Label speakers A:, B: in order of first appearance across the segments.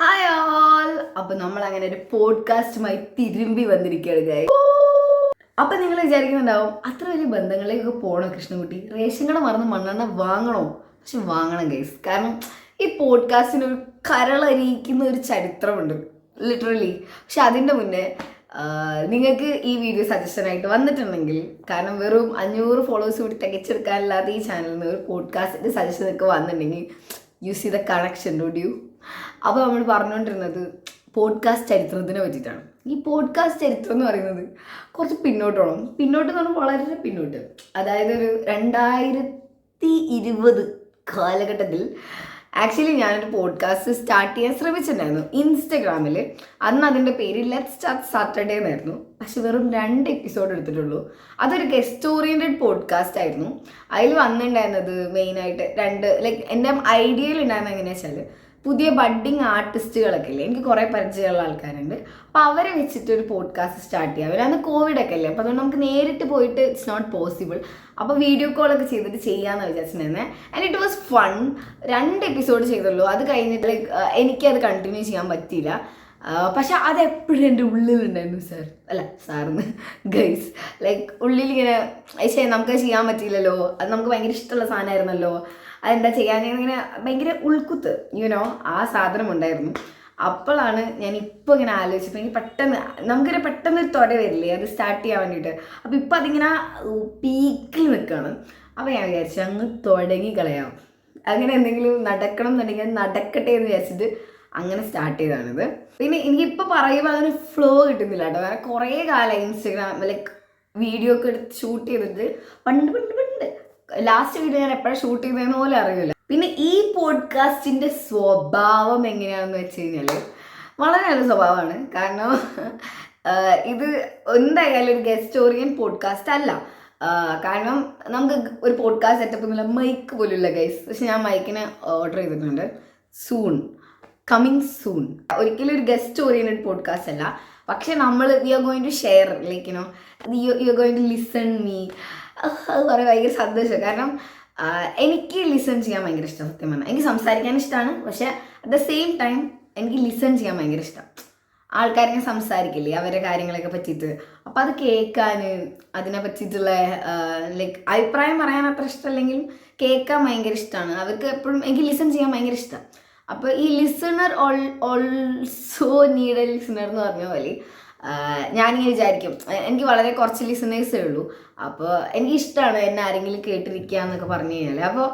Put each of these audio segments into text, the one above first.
A: Hi all. അപ്പൊ നമ്മൾ അങ്ങനെ ഒരു പോഡ്കാസ്റ്റുമായി തിരുമ്പി വന്നിരിക്കുകയാണ് ഗൈസ്. അപ്പൊ നിങ്ങൾ വിചാരിക്കുന്നുണ്ടാവും, അത്ര വലിയ ബന്ധങ്ങളിലേക്ക് പോകണോ കൃഷ്ണൻകുട്ടി? റേഷൻ കട മറന്ന് മണ്ണെണ്ണ വാങ്ങണോ? പക്ഷെ വാങ്ങണം ഗൈസ്. കാരണം ഈ പോഡ്കാസ്റ്റിന് ഒരു കരളരിയിക്കുന്ന ഒരു ചരിത്രമുണ്ട് ലിറ്ററലി. പക്ഷെ അതിൻ്റെ മുന്നേ നിങ്ങൾക്ക് ഈ വീഡിയോ സജഷനായിട്ട് വന്നിട്ടുണ്ടെങ്കിൽ, കാരണം വെറും 500 ഫോളോവേഴ്സ് കൂടി തികച്ചെടുക്കാനില്ലാത്ത ഈ ചാനലിൽ നിന്ന് ഒരു പോഡ്കാസ്റ്റിൻ്റെ സജഷൻ ഒക്കെ വന്നിട്ടുണ്ടെങ്കിൽ you see the connection don't you. അപ്പോൾ നമ്മൾ പറഞ്ഞുകൊണ്ടിരുന്നത് പോഡ്കാസ്റ്റ് ചരിത്രത്തിനെ പറ്റിയിട്ടാണ്. ഈ പോഡ്കാസ്റ്റ് ചരിത്രം എന്ന് പറയുന്നത് കുറച്ച് പിന്നോട്ടോണം. പിന്നോട്ട് എന്ന് പറഞ്ഞാൽ വളരെ പിന്നോട്ട്. അതായത് ഒരു 2020 കാലഘട്ടത്തിൽ ആക്ച്വലി ഞാനൊരു പോഡ്കാസ്റ്റ് സ്റ്റാർട്ട് ചെയ്യാൻ ശ്രമിച്ചിട്ടുണ്ടായിരുന്നു ഇൻസ്റ്റഗ്രാമിൽ. അന്ന് അതിൻ്റെ പേര് ലെറ്റ്സ് സ്റ്റാർട്ട് സാറ്റർഡേ എന്നായിരുന്നു. പക്ഷെ വെറും 2 എപ്പിസോഡ് എടുത്തിട്ടുള്ളൂ. അതൊരു ഗസ്റ്റ് ഓറിയൻറ്റഡ് പോഡ്കാസ്റ്റ് ആയിരുന്നു. അതിൽ വന്നിട്ടുണ്ടായിരുന്നത് മെയിനായിട്ട് എൻ്റെ ഐഡിയയിൽ ഉണ്ടായിരുന്നത് എങ്ങനെയാണെന്ന് വെച്ചാൽ, പുതിയ ബഡ്ഡിങ് ആർട്ടിസ്റ്റുകളൊക്കെ ഇല്ലേ, എനിക്ക് കുറേ പരിചയമുള്ള ആൾക്കാരുണ്ട്. അപ്പോൾ അവരെ വെച്ചിട്ട് ഒരു പോഡ്കാസ്റ്റ് സ്റ്റാർട്ട് ചെയ്യാം. അന്ന് കോവിഡൊക്കെ അല്ലേ, അപ്പോൾ അതുകൊണ്ട് നമുക്ക് നേരിട്ട് പോയിട്ട് ഇറ്റ്സ് നോട്ട് പോസിബിൾ. അപ്പോൾ വീഡിയോ കോളൊക്കെ ചെയ്തിട്ട് ചെയ്യാമെന്ന് വിചാരിച്ചിട്ടുണ്ടായിരുന്നെ. And it was fun. 2 episode ചെയ്തുള്ളൂ. അത് കഴിഞ്ഞിട്ട് എനിക്കത് കണ്ടിന്യൂ ചെയ്യാൻ പറ്റിയില്ല. പക്ഷെ അതെപ്പോഴും എൻ്റെ ഉള്ളിലുണ്ടായിരുന്നു. സാറിന് ഗൈസ് ഉള്ളിലിങ്ങനെ നമുക്ക് ചെയ്യാൻ പറ്റിയില്ലല്ലോ, അത് നമുക്ക് ഭയങ്കര ഇഷ്ടമുള്ള സാധനമായിരുന്നല്ലോ, അതെന്താ ചെയ്യാൻ ഇങ്ങനെ ഭയങ്കര ഉൾക്കുത്ത് ആ സാധനം ഉണ്ടായിരുന്നു. അപ്പോഴാണ് ഞാനിപ്പോൾ ഇങ്ങനെ ആലോചിച്ചപ്പോൾ എനിക്ക് പെട്ടെന്ന് ഒരു തൊട വരില്ലേ അത് സ്റ്റാർട്ട് ചെയ്യാൻ വേണ്ടിയിട്ട്. അപ്പോൾ ഇപ്പം അതിങ്ങനെ പീക്കിൽ നിൽക്കുകയാണ്. അപ്പോൾ ഞാൻ വിചാരിച്ചു അങ്ങ് തുടങ്ങി കളയാം, അങ്ങനെ എന്തെങ്കിലും നടക്കണം എന്നുണ്ടെങ്കിൽ അത് നടക്കട്ടെ എന്ന് വിചാരിച്ചിട്ട് അങ്ങനെ സ്റ്റാർട്ട് ചെയ്തതാണിത്. പിന്നെ എനിക്കിപ്പോൾ പറയുമ്പോൾ അതിന് ഫ്ലോ കിട്ടുന്നില്ല കേട്ടോ. കാരണം കുറേ കാലം ഇൻസ്റ്റഗ്രാം വീഡിയോ ഒക്കെ എടുത്ത് ഷൂട്ട് ചെയ്തിട്ട് പണ്ട് ലാസ്റ്റ് വീഡിയോ ഞാൻ എപ്പോഴാണ് ഷൂട്ട് ചെയ്തതെന്ന് പോലും അറിയില്ല. പിന്നെ ഈ പോഡ്കാസ്റ്റിൻ്റെ സ്വഭാവം എങ്ങനെയാണെന്ന് വെച്ച് കഴിഞ്ഞാൽ വളരെ നല്ല സ്വഭാവമാണ്. കാരണം ഇത് എന്തായാലും ഒരു ഗസ്റ്റ് ഓറിയൻ പോഡ്കാസ്റ്റ് അല്ല. കാരണം നമുക്ക് ഒരു പോഡ്കാസ്റ്റ് സെറ്റപ്പ് ഒന്നുമില്ല, മൈക്ക് പോലുമില്ല ഗൈസ്. പക്ഷെ ഞാൻ മൈക്കിന് ഓർഡർ ചെയ്തിട്ടുണ്ട്. Coming soon. ഒരിക്കലും ഒരു ഗസ്റ്റ് ഓറിയൻറ്റഡ് പോഡ്കാസ്റ്റ് അല്ല. പക്ഷെ നമ്മൾ we are going to share you are going to listen me. അത് പറയാൻ ഭയങ്കര സന്തോഷം. കാരണം എനിക്ക് ലിസൺ ചെയ്യാൻ ഭയങ്കര ഇഷ്ടം. സത്യം പറഞ്ഞാൽ എനിക്ക് സംസാരിക്കാൻ ഇഷ്ടമാണ്. പക്ഷെ അറ്റ് ദ സെയിം ടൈം എനിക്ക് ലിസൺ ചെയ്യാൻ ഭയങ്കര ഇഷ്ടം. ആൾക്കാരിങ്ങനെ സംസാരിക്കില്ലേ അവരുടെ കാര്യങ്ങളൊക്കെ പറ്റിയിട്ട്, അപ്പം അത് കേൾക്കാൻ, അതിനെ പറ്റിയിട്ടുള്ള അഭിപ്രായം പറയാൻ അത്ര ഇഷ്ടമല്ലെങ്കിലും കേൾക്കാൻ ഭയങ്കര ഇഷ്ടമാണ്. അവർക്ക് എപ്പോഴും എനിക്ക് ലിസൺ ചെയ്യാൻ ഭയങ്കര ഇഷ്ടം. അപ്പോൾ ഈ listener also need A listener എന്ന് പറഞ്ഞ പോലെ ഞാനിങ്ങനെ വിചാരിക്കും, എനിക്ക് വളരെ കുറച്ച് ലിസണേഴ്സേ ഉള്ളൂ. അപ്പോൾ എനിക്കിഷ്ടമാണ് എന്നെ ആരെങ്കിലും കേട്ടിരിക്കുക എന്നൊക്കെ പറഞ്ഞു കഴിഞ്ഞാൽ. അപ്പോൾ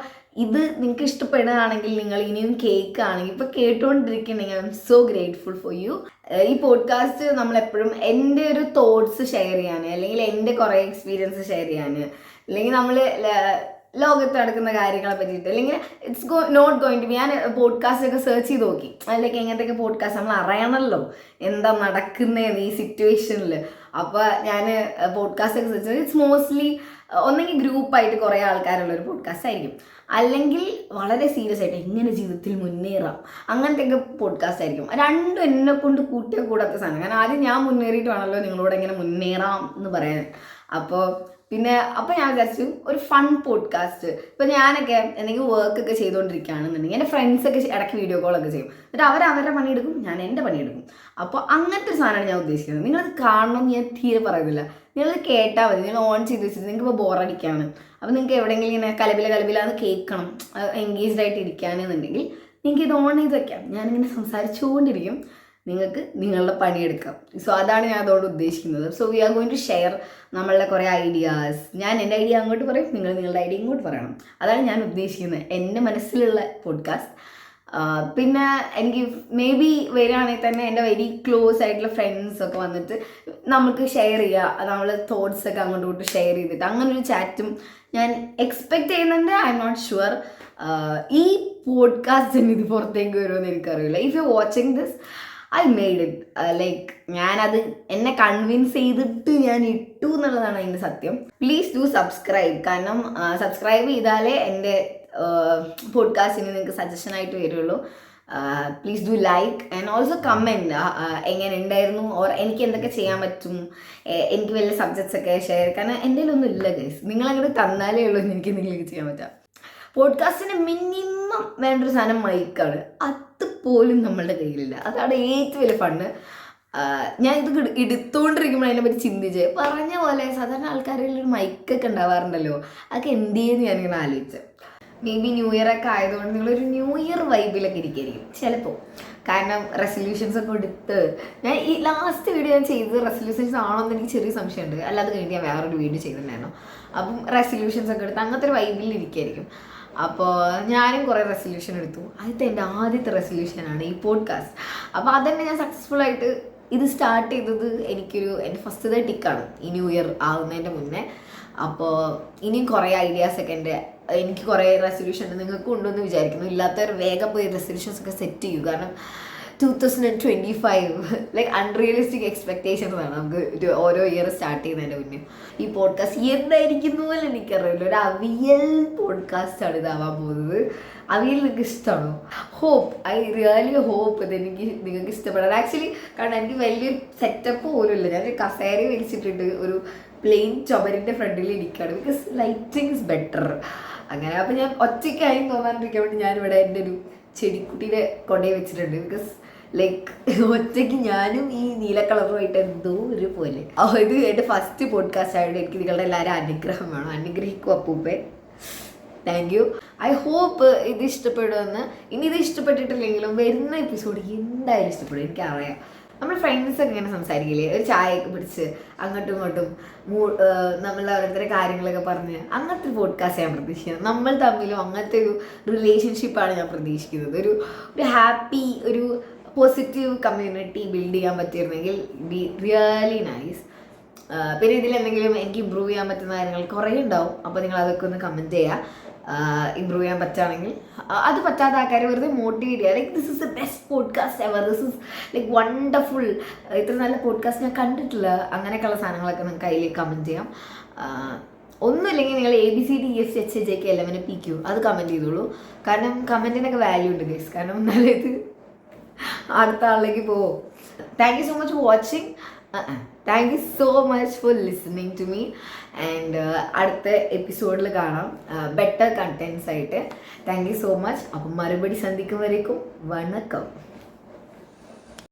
A: ഇത് നിങ്ങൾക്ക് ഇഷ്ടപ്പെടുകയാണെങ്കിൽ, നിങ്ങൾ ഇനിയും കേൾക്കുകയാണെങ്കിൽ, ഇപ്പോൾ കേട്ടുകൊണ്ടിരിക്കുകയാണെങ്കിൽ I'm so grateful for you. ഈ പോഡ്കാസ്റ്റ് നമ്മളെപ്പോഴും എൻ്റെ ഒരു തോട്ട്സ് ഷെയർ ചെയ്യാൻ, അല്ലെങ്കിൽ എൻ്റെ കുറേ എക്സ്പീരിയൻസ് ഷെയർ ചെയ്യാൻ, അല്ലെങ്കിൽ നമ്മൾ ലോകത്ത് നടക്കുന്ന കാര്യങ്ങളെ പറ്റിയിട്ട്, അല്ലെങ്കിൽ നോട്ട് ഗോയിങ് ടു ബി. ഞാൻ പോഡ്കാസ്റ്റൊക്കെ സെർച്ച് ചെയ്ത് നോക്കി, എങ്ങനത്തെയൊക്കെ പോഡ്കാസ്റ്റ് നമ്മൾ അറിയണമല്ലോ എന്താ നടക്കുന്നതെന്ന് ഈ സിറ്റുവേഷനിൽ. അപ്പോൾ ഞാൻ പോഡ്കാസ്റ്റൊക്കെ സെർച്ച് ചെയ്ത് ഇറ്റ്സ് മോസ്റ്റ്ലി ഒന്നെങ്കിൽ ഗ്രൂപ്പായിട്ട് കുറേ ആൾക്കാരുള്ളൊരു പോഡ്കാസ്റ്റ് ആയിരിക്കും, അല്ലെങ്കിൽ വളരെ സീരിയസ് ആയിട്ട് എങ്ങനെ ജീവിതത്തിൽ മുന്നേറാം അങ്ങനത്തെയൊക്കെ പോഡ്കാസ്റ്റ് ആയിരിക്കും. രണ്ടും എന്നെ കൊണ്ട് കൂട്ടിയ കൂടാത്ത സാധനം. കാരണം ആദ്യം ഞാൻ മുന്നേറിയിട്ട് വേണമല്ലോ നിങ്ങളോട് എങ്ങനെ മുന്നേറാം എന്ന് പറയാൻ. അപ്പോൾ ഞാൻ വിചാരിച്ചു ഒരു ഫൺ പോഡ്കാസ്റ്റ്. ഇപ്പോൾ ഞാനൊക്കെ എന്തെങ്കിലും വർക്കൊക്കെ ചെയ്തുകൊണ്ടിരിക്കുകയാണെന്നുണ്ടെങ്കിൽ എൻ്റെ ഫ്രണ്ട്സൊക്കെ ഇടയ്ക്ക് വീഡിയോ കോളൊക്കെ ചെയ്യും. എന്നിട്ട് അവരുടെ പണിയെടുക്കും, ഞാൻ എൻ്റെ പണിയെടുക്കും. അപ്പോൾ അങ്ങനത്തെ ഒരു സാധനമാണ് ഞാൻ ഉദ്ദേശിക്കുന്നത്. നിങ്ങളത് കാണണം ഞാൻ തീരെ പറയുന്നില്ല. നിങ്ങളത് കേട്ടാൽ മതി. നിങ്ങൾ ഓൺ ചെയ്ത് വെച്ചിട്ട് നിങ്ങൾക്ക് ഇപ്പോൾ ബോറടിക്കുകയാണ്, അപ്പോൾ നിങ്ങൾക്ക് എവിടെയെങ്കിലും ഇങ്ങനെ കലബില അത് കേൾക്കണം, എൻഗേജ്ഡ് ആയിട്ട് ഇരിക്കുകയാണെന്നുണ്ടെങ്കിൽ നിങ്ങൾക്ക് ഇത് ഓൺ ചെയ്ത് വെക്കാം. ഞാനിങ്ങനെ സംസാരിച്ചുകൊണ്ടിരിക്കും, നിങ്ങൾക്ക് നിങ്ങളുടെ പണിയെടുക്കാം. സോ അതാണ് ഞാൻ അതോട് ഉദ്ദേശിക്കുന്നത്. So we are going to share നമ്മളുടെ കുറേ ഐഡിയാസ്. ഞാൻ എൻ്റെ ഐഡിയ അങ്ങോട്ട് പറയും, നിങ്ങൾ നിങ്ങളുടെ ഐഡിയ ഇങ്ങോട്ട് പറയണം. അതാണ് ഞാൻ ഉദ്ദേശിക്കുന്നത്, എൻ്റെ മനസ്സിലുള്ള പോഡ്കാസ്റ്റ്. പിന്നെ എനിക്ക് മേ ബി വരികയാണെങ്കിൽ തന്നെ എൻ്റെ വെരി ക്ലോസ് ആയിട്ടുള്ള ഫ്രണ്ട്സൊക്കെ വന്നിട്ട് നമുക്ക് ഷെയർ ചെയ്യുക, നമ്മൾ തോട്ട്സൊക്കെ അങ്ങോട്ടും ഇങ്ങോട്ട് ഷെയർ ചെയ്തിട്ട് അങ്ങനൊരു ചാറ്റും ഞാൻ എക്സ്പെക്റ്റ് ചെയ്യുന്നുണ്ട്. ഐ എം നോട്ട് ഷുവർ ഈ പോഡ്കാസ്റ്റിന് ഇത് പുറത്തേക്ക് വരുമെന്ന് എനിക്കറിയില്ല. If you watching this, I made it. ഞാനത് എന്നെ കൺവിൻസ് ചെയ്തിട്ട് ഞാൻ ഇട്ടു എന്നുള്ളതാണ് അതിൻ്റെ സത്യം. Please do subscribe. കാരണം സബ്സ്ക്രൈബ് ചെയ്താലേ എൻ്റെ പോഡ്കാസ്റ്റിന് നിങ്ങൾക്ക് സജഷനായിട്ട് വരുള്ളൂ. Please do like and also comment എങ്ങനെ ഉണ്ടായിരുന്നു, ഓർ എനിക്ക് എന്തൊക്കെ ചെയ്യാൻ പറ്റും, എനിക്ക് വലിയ സബ്ജക്ട്സ് ഒക്കെ ഷെയർ. കാരണം എൻ്റെ ഒന്നും ഇല്ല ഗൈസ്, നിങ്ങളങ്ങോട്ട് തന്നാലേ ഉള്ളൂ എനിക്ക് എന്തെങ്കിലും ചെയ്യാൻ പറ്റുക. പോഡ്കാസ്റ്റിന് മിനിമം വേണ്ടൊരു സാധനം മൈക്കാണ്. അത് പോലും നമ്മളുടെ കയ്യിലില്ല. അതാണ് ഏറ്റവും വലിയ ഫണ്ണ്. ഞാൻ ഇത് എടുത്തുകൊണ്ടിരിക്കുമ്പോൾ അതിനെപ്പറ്റി ചിന്തിച്ച് പറഞ്ഞ പോലെ സാധാരണ ആൾക്കാരിൽ ഒരു മൈക്കൊക്കെ ഉണ്ടാവാറുണ്ടല്ലോ, അതൊക്കെ എന്ത് ചെയ്യുന്നു ഞാനിങ്ങനെ ആലോചിച്ചത്. മേ ബി ന്യൂ ഇയർ ഒക്കെ ആയതുകൊണ്ട് നിങ്ങളൊരു ന്യൂ ഇയർ വൈബിലൊക്കെ ഇരിക്കുകയായിരിക്കും ചിലപ്പോൾ. കാരണം റെസൊല്യൂഷൻസ് ഒക്കെ എടുത്ത് ഞാൻ ഈ ലാസ്റ്റ് വീഡിയോ ഞാൻ ചെയ്തത് റെസൊല്യൂഷൻസ് ആണോ എന്ന് എനിക്ക് ചെറിയ സംശയമുണ്ട്. അല്ലാതെ കഴിഞ്ഞ് ഞാൻ വേറൊരു വീഡിയോ ചെയ്തിട്ടുണ്ടായിരുന്നു. അപ്പം റെസൊല്യൂഷൻസ് ഒക്കെ എടുത്ത് അങ്ങനത്തെ ഒരു വൈബിൽ ഇരിക്കുകയായിരിക്കും. അപ്പോൾ ഞാനും കുറേ റെസൊല്യൂഷൻ എടുത്തു. ആദ്യത്തെ എൻ്റെ ആദ്യത്തെ റെസൊല്യൂഷനാണ് ഈ പോഡ്കാസ്റ്റ്. അപ്പോൾ അതന്നെ ഞാൻ സക്സസ്ഫുൾ ആയിട്ട് ഇത് സ്റ്റാർട്ട് ചെയ്തത് എൻ്റെ ഫസ്റ്റത്തെ ടിക്കാണ് ഈ ന്യൂ ഇയർ ആവുന്നതിൻ്റെ മുന്നേ. അപ്പോൾ ഇനിയും കുറേ ഐഡിയാസൊക്കെ എനിക്ക് കുറേ റെസൊല്യൂഷൻ ഉണ്ട്, നിങ്ങൾക്കും ഉണ്ടെന്ന് വിചാരിക്കുന്നു. ഇല്ലാത്തവർ വേഗം പോയി റെസൊല്യൂഷൻസ് ഒക്കെ സെറ്റ് ചെയ്യൂ. കാരണം 2025 ലൈക്ക് അൺറിയലിസ്റ്റിക് എക്സ്പെക്റ്റേഷൻസ് ആണ് നമുക്ക് ഓരോ ഇയർ സ്റ്റാർട്ട് ചെയ്യുന്നതിൻ്റെ മുന്നേ. ഈ പോഡ്കാസ്റ്റ് എന്തായിരിക്കുന്നു പോലും എനിക്കറിയില്ല. ഒരു അവിയൽ പോഡ്കാസ്റ്റാണ് ഇതാവാൻ പോകുന്നത്. അവിയൽ നിങ്ങൾക്ക് ഇഷ്ടമാണോ? ഹോപ്പ്, ഐ റിയലി ഹോപ്പ് ഇതെനിക്ക് നിങ്ങൾക്ക് ഇഷ്ടപ്പെടാൻ. ആക്ച്വലി കാരണം എനിക്ക് വലിയൊരു സെറ്റപ്പ് പോലും ഇല്ല. ഞാനൊരു കസേര വലിച്ചിട്ടിട്ട് ഒരു പ്ലെയിൻ ചുമരിൻ്റെ ഫ്രണ്ടിൽ ഇരിക്കുകയാണ്. Because lighting is better. അങ്ങനെ അപ്പോൾ ഞാൻ ഒറ്റയ്ക്കായി തോന്നാണ്ടിരിക്കാൻ വേണ്ടി ഞാനിവിടെ എൻ്റെ ഒരു ചെടിക്കുട്ടീനെ കൊണ്ടുപോയി വെച്ചിട്ടുണ്ട്. ബിക്കോസ് ലൈക്ക് ഒറ്റയ്ക്ക് ഞാനും ഈ നീല കളറുമായിട്ട് എന്തോ ഒരു പോലെ. ഇത് എൻ്റെ ഫസ്റ്റ് പോഡ്കാസ്റ്റ് ആയതുകൊണ്ട് എനിക്ക് നിങ്ങളുടെ എല്ലാവരും അനുഗ്രഹം വേണം. അനുഗ്രഹിക്കും അപ്പൂപ്പേ. Thank you. ഐ ഹോപ്പ് ഇത് ഇഷ്ടപ്പെടുമെന്ന്. ഇനി ഇത് ഇഷ്ടപ്പെട്ടിട്ടില്ലെങ്കിലും വരുന്ന എപ്പിസോഡ് എന്തായാലും ഇഷ്ടപ്പെടും, എനിക്കറിയാം. നമ്മൾ ഫ്രണ്ട്സൊക്കെ ഇങ്ങനെ സംസാരിക്കില്ലേ, ഒരു ചായയൊക്കെ പിടിച്ച് അങ്ങോട്ടും ഇങ്ങോട്ടും നമ്മൾ ഓരോരുത്തരുടെ കാര്യങ്ങളൊക്കെ പറഞ്ഞ് അങ്ങനത്തെ ഒരു പോഡ്കാസ്റ്റ് ഞാൻ പ്രതീക്ഷിക്കുന്നത്. നമ്മൾ തമ്മിലും അങ്ങനത്തെ ഒരു റിലേഷൻഷിപ്പാണ് ഞാൻ പ്രതീക്ഷിക്കുന്നത്. ഒരു ഹാപ്പി, ഒരു പോസിറ്റീവ് കമ്മ്യൂണിറ്റി ബിൽഡ് ചെയ്യാൻ പറ്റിയിരുന്നെങ്കിൽ ബി റിയലി നൈസ്. പിന്നെ ഇതിലെന്തെങ്കിലും എനിക്ക് ഇമ്പ്രൂവ് ചെയ്യാൻ പറ്റുന്ന കാര്യങ്ങൾ കുറേ ഉണ്ടാവും. അപ്പോൾ നിങ്ങൾ അതൊക്കെ ഒന്ന് കമൻറ്റ് ചെയ്യുക. ഇമ്പ്രൂവ് ചെയ്യാൻ പറ്റുകയാണെങ്കിൽ. അത് പറ്റാത്ത ആൾക്കാരെ വെറുതെ മോട്ടിവേറ്റ് ചെയ്യുക. Like this is the best podcast ever, this is like wonderful, ഇത്ര നല്ല പോഡ്കാസ്റ്റ് ഞാൻ കണ്ടിട്ടില്ല, അങ്ങനെയൊക്കെയുള്ള സാധനങ്ങളൊക്കെ നിങ്ങൾക്ക് അതിൽ കമൻറ്റ് ചെയ്യാം. ഒന്നുമില്ലെങ്കിൽ നിങ്ങൾ ABCDEFGHIJKLMNPQ അത് കമൻറ്റ് ചെയ്തോളൂ. കാരണം കമൻറ്റിനൊക്കെ വാല്യൂ ഉണ്ട് ഗൈസ്. കാരണം എന്നാലും ഇത് അടുത്ത ആളിലേക്ക് പോവും. Thank you so much for watching. Thank you so much for listening to me. And അടുത്ത എപ്പിസോഡിൽ കാണാം ബെറ്റർ കണ്ടൻസ് ആയിട്ട്. Thank you so much. അപ്പം മറുപടി സന്ധിക്കും വരേക്കും വണക്കം.